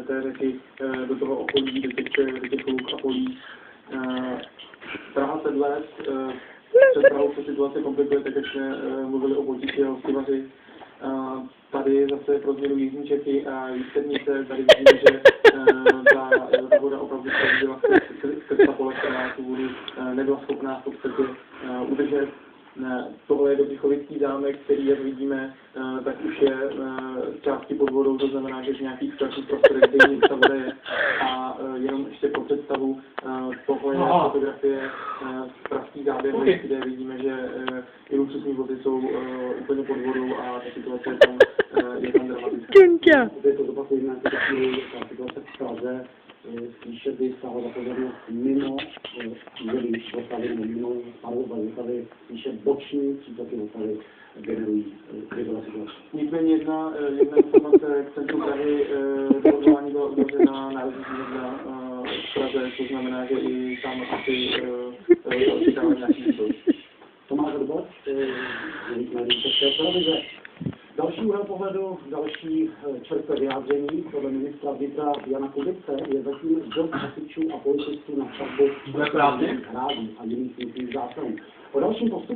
té řeky do toho okolí, do těch luk a polí. Praha 7 let, před Prahou se situace komplikuje, tak jak jsme mluvili o Botiči a Hostivaři. Tady zase pro změnu jižní Čechy a Jižsednice, tady vidíme, že ta voda opravdu byla skrz ta pole, která tu vodu nebyla schopná v podstatě udržet. Tohle je Dobychovický zámek, který, jak vidíme, tak už je části pod vodou, to znamená, že v nějakých ztratných prostorech stejně ta voda je. A jenom ještě pro představu, tohle je fotografie z pražských záběrů, kde vidíme, že i luxusní vozy jsou úplně pod vodou a ta situace je tam dramatická. Opět to zopakujeme, ta situace v Praze spíše by stála za pozornost mimo území Vltavy, mimo Vltavy, spíše boční přítoky Vltavy generují krizové situace. Nicméně jedna informace k centru Prahy dohodování byla uzavřena Národní knihovna v Praze, to znamená, že i tam asi očekávají nějaký vývoj. Tomáš Hrboc, médií České televize. Další úhel pohledu, další čerstvé vyjádření podle ministra vnitra Jana Kubice je zatím dost hasičů a policistů na čarbu hrádí a jiných nutných zásahů. O dalším postupu